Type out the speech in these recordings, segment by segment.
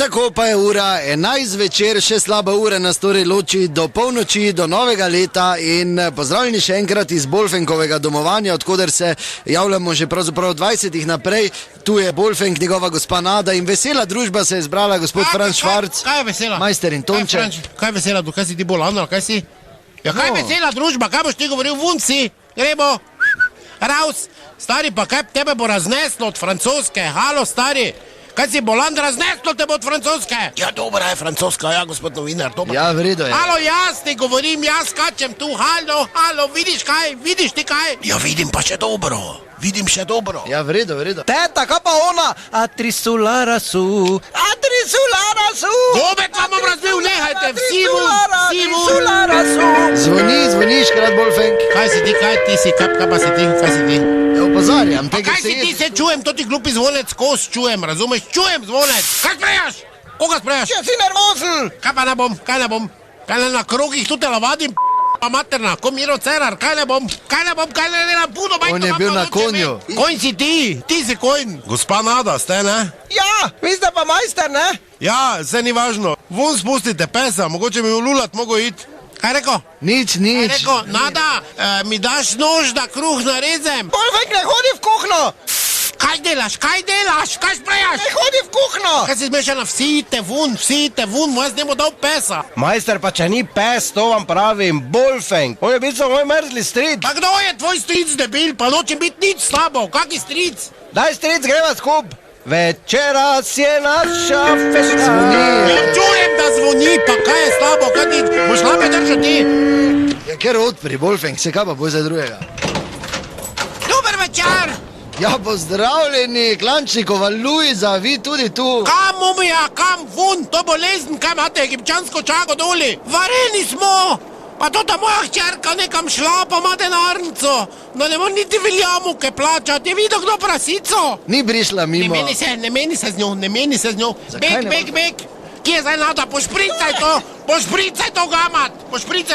Tako pa je ura 11 večer, še slaba ura nas torej loči do polnoči, do novega leta in pozdravljeni še enkrat iz Bolfenkovega domovanja, odkuder se javljamo že pravzaprav 20 naprej. Tu je Bolfenk, njegova gospa Nada in vesela družba se je zbrala, gospod Franc Švarc. Kaj je vesela? Majster in Tonček. Kaj je vesela, kaj si ti bolan, kaj si? Ja, kaj je vesela družba, kaj boš ti govoril, vun si, gremo, raus. Stari, pa kaj tebe bo razneslo od francoske, halo stari. Kaj si bolan, razneslo te bo od francoske? Ja, dobra je francoska, ja, gospod novinar, dobra. Ja, v redu je. Halo, jaz ti govorim, jaz skačem tu, halo, vidiš kaj, vidiš ti kaj? Ja, vidim pa še dobro, vidim še dobro. Ja, v redu, v redu. Teta, kaj pa ona? Atrisulara su. Gobek vam bom razbil, nehajte, vsi vun. Zvoniš, krat Bolfenk. Kaj si ti, kaj si, kaj pa si ti, kaj si ti? Ja, opozarjam. Kaj si ti, se čujem, to ti glupi zvonec, kos čujem, razumeš? Čujem zvonec. Kaj sprejaš? Koga sprejaš? Ja, si nervozen. Kaj pa ne bom? Kaj ne na krogih tu te lavadim, pa materna, ko Miro Cerar, kaj ne bom, kaj ne na puno, majto. On je bil na konju. Konj si ti si konj. Gospa Nada, ste, ne? Ja, vi ste pa majster, ne? Ja, se ni važno. Vun spustite pesa, mogoče mi v lulat mogo iti. Kaj reko? Nič. Kaj reko? Nada, mi daš nož, da kruh narezem? Bolfenk ne hodi v kuhno. Kaj delaš, kaj sprejaš? Ne hodi v kuhno. Kaj si zmešana, vsite vun, jaz ne bo dal pesa. Majster, pa če ni pes, to vam pravim, Bolfenk. On je bil so moj mrzli stric. Pa kdo je tvoj stric debil, pa noče biti nič slabo, kaki stric? Daj stric, greva skup. Večeras je naša festa. Ja, čujem, da zvoni, pa kaj je slabo, kaj ti, boš lape držati? Ja, ker odpri, Bolfenk, se kaj pa bo za drugega. Dober večer. Ja, pozdravljeni, Klančnikova, Luiza, vi tudi tu. Kam, mumija, kam, vun, to bolezen, kaj imate, egipčansko čago doli? Vareni smo, pa to ta moja hčerka nekam šla, pa ima denarnico. No, ne mora niti veljamuke plačati, je videl kdo prasico? Ni prišla mimo. Ne meni se z njo. Bek. Kje je zdaj Nada, pošpricaj to gamat.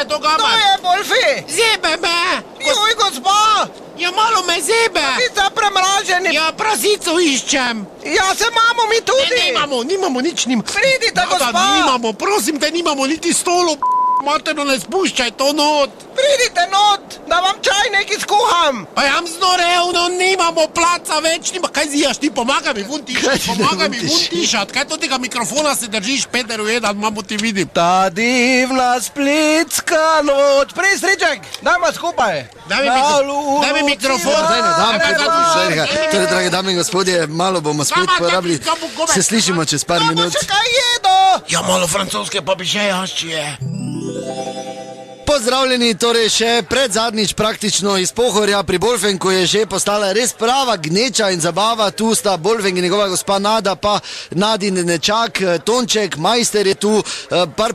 To je, Bolfi. Zebe me. Joj, gospa. Ja, malo me zebe. Vi ste premraženi. Ja, prasico iščem. Ja, se imamo mi tudi. Nimamo nič. Pridite, gospa. Nimamo, prosim te, nimamo niti stolo. Materno, ne spuščaj to not. Pridite not, da vam čaj neki skuham. Pa jam zno revno, nimamo placa več, kaj zijaš ti, pomagaj mi vun tišat, kaj to tega mikrofona se držiš, Peter ujedan, mamo ti vidim. Ta divna splitska noč. Prej, striček, dajmo skupaj. Daj mi mikrofon. Zdaj ne dam, torej, drage dame in gospodje, malo bomo spet porabili, se slišimo čez par minut. Če kaj jedo. Ja, malo francoske pa bi že jaščije. Pozdravljeni, torej še pred zadnjič praktično iz Pohorja pri Bolfenku je že postala res prava gneča in zabava. Tu sta Bolfenk in njegova gospa Nada, pa Nadin nečak, Tonček, majster je tu,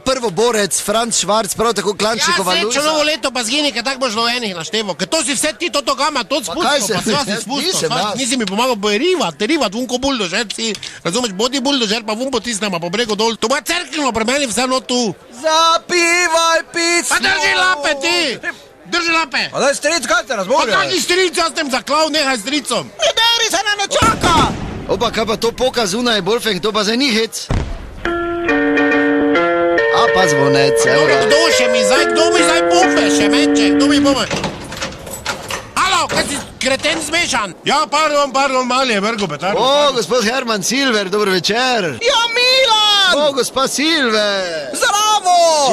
prvoborec Franc Švarc, prav tako Klančnikova Luiza. Ja, srečno novo leto pa zgini, ker tak boš do enih naštevo, ker to si vse ti toto gama, to spustilo, pa sva si spustilo. Nisi mi pomagal, bo je rivat, vunko buldožer si, razumeš, bodi buldožer, pa vun potisnemo po bregu dol. To bo je cerkljeno pre meni vseeno tu. Zapivaj pismo. Drži lape ti! Drži lape! A daj stric, kaj ste razborili? Pa kaki stric, jaz tem zaklav, nehaj stricom! Ne beri se na nečaka! Opa, kaj pa to poka zunaj, Bolfenk, to pa zdaj ni hec. A pa zvonec, evo ga. Kdo mi zdaj pompe, še menče, kdo mi pompe? Halo, kaj si kreten zmešan? Ja, pardon, mali je vrgo petardo. O, gospod Herman Silver, dobro večer. Ja, Milan! O, gospa Silver. Zdravo!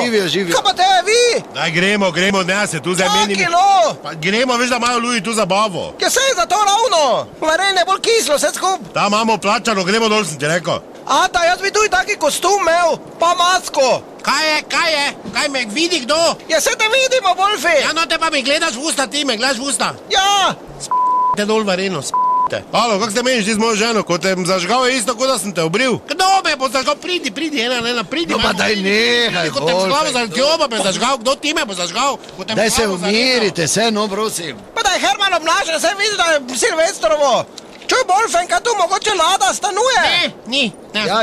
Živijo. Kaj pa te, vi? Daj, gremo, ne se tu zamenimo. Čaki, no! Pa gremo, veš, da imajo ljudi tu zabavo. Ja, se je za to ravno. Varenje bolj kislo, vse skup. Ta imamo plačano, gremo dol, sem ti rekel. Ata, jaz bi tu taki kostum imel, pa masko. Kaj je? Kaj me vidi kdo? Ja, se te vidimo, Bolfi. Ja, no te pa mi gledaš v usta, ti me gledaš v usta. Ja. Te dol vareno, Halo, kak ste meniš ti z mojo ženo, ko te zažgal je isto, kot da sem te obril? Kdo me bo zažgal? Pridi, ena, pridi. No pa daj nehaj, Ko te zglavo zažgal, me zažgal, kdo ti me bo zažgal? Daj se umirite, no prosim. Pa daj Herman obnaša, se vidi, da je Silvestrovo. Čuj, Bolfenka, tu mogoče Nada stanuje? Ne, ni.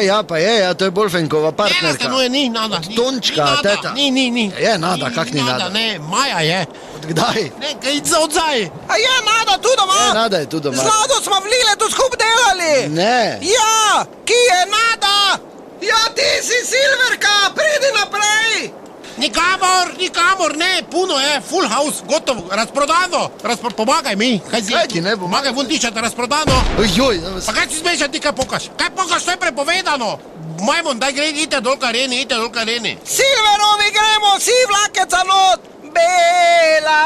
Ja, pa je, to je Bolfenkova partnerka. Ne, stanuje, ni Nada. Tončka, teta. Ni. Je Nada, kak ni Nada? Ne, Maja je. Kdaj? Ne, odzaj. A je Nada tu doma? Je, Nada je tu doma. Z Nado smo v Liletu skup delali. Ne. Ja, ki je Nada? Ja, Nikamor, ne, puno je, full house, gotovo, razprodano. Pomagaj mi, kaj si? Kaj ti ne pomagam? Pomagaj, vun tišati, razprodano. Ojoj, Pa kaj si smeš, ti kaj pokaš? Kaj pokaš, to je prepovedano. Majmon, daj gre, idite dol k areni. Silverovi gremo, vsi vlakeca not! Bela!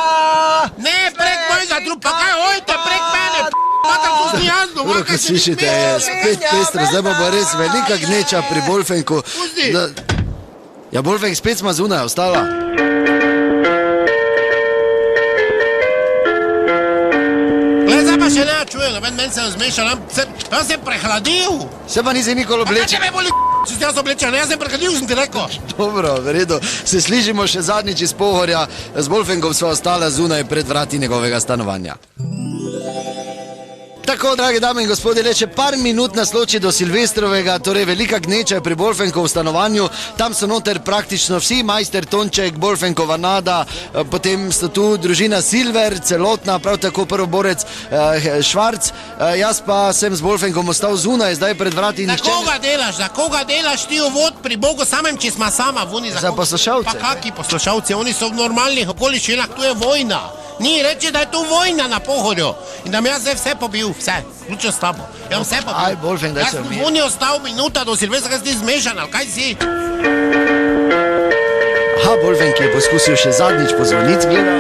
Ne, prek mojega trupa, kaj hojte, prek mene, mater, to si jasno, Dobro, ko slišite, je spet pestro, zdaj bo res velika gneča pri Bolfenku. Pusti. Ja, Bolfenk spet smo zunaj, ostala. Zdaj pa še ne čujem, meni se je zmešal, jaz sem prehladil. Se pa nisi nikoli Pa kaj obleče. tebe boli, če si jaz oblečen, jaz sem prehladil, sem ti rekel. Dobro, v redu. Se slišimo še zadnjič iz Pohorja. Z Bolfenkom sva ostala zunaj pred vrati njegovega stanovanja. Tako, dragi dame in gospodje, le še par minut nas loči do Silvestrovega, torej velika gneča je pri Bolfenku v stanovanju. Tam so noter praktično vsi, majster Tonček, Bolfenkova Nada, potem sta tu družina Silver, celotna, prav tako prvoborec Švarc. Jaz pa sem z Bolfenkom ostal zunaj, zdaj pred vrati. Za koga delaš ti uvod pri Bogu samem, če smo sama vuni? Za poslušalce. Pa kaki poslušalci, oni so v normalnih okoliščinah, tu je vojna. Ni reči, da je tu vojna na Pohorju in da mi jaz zdaj vse pobil, vse, vključno s tabo. Ja, vse pobil. Aj, Bolfenk, daj se Jaz umiri. sem vuni ostal minuta do Silvestra, kaj si ti zmešan, ali kaj si? Aha, Bolfenk je poskusil še zadnjič pozvoniti, gleda.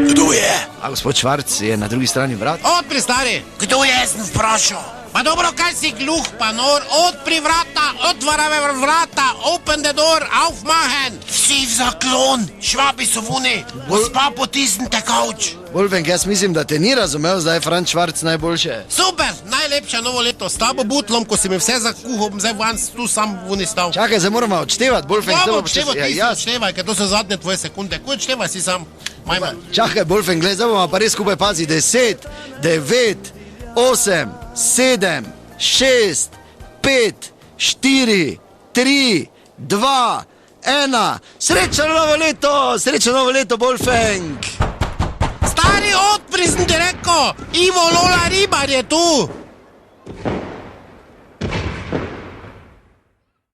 Kdo je? A gospod Švarc je na drugi strani vrat. Odpri, stari. Kdo je, sem vprašal. Pa dobro, kaj si gluh, pa nor, odpri vrata, otvarave vrata, open the door, aufmachen. Vsi v zaklon, švabi so vuni, gospa potisnite kavč. Bolfenk, jaz mislim, da te ni razumel, zdaj je Franc Švarc najboljše. Super, najlepše novo leto, s tabo butlom, ko si mi vse zakuhal, zdaj van tu sam vuni stal. Čakaj, zdaj moramo odštevati, Bolfenk. Dobro, zdaj bo odštevaj, počasi- ti si Ja, jaz. odštevaj, ker to so zadnje tvoje sekunde. Ko odštevaj si sam, majman. Čakaj, Bolfenk, gled, zdaj bomo pa res skupaj pazi. 10, 9, 8, 7, 6, 5, 4, 3, 2, 1. Srečno novo leto, Bolfenk. Stari, odpri, sem ti rekel, Ivo Lola Ribar je tu.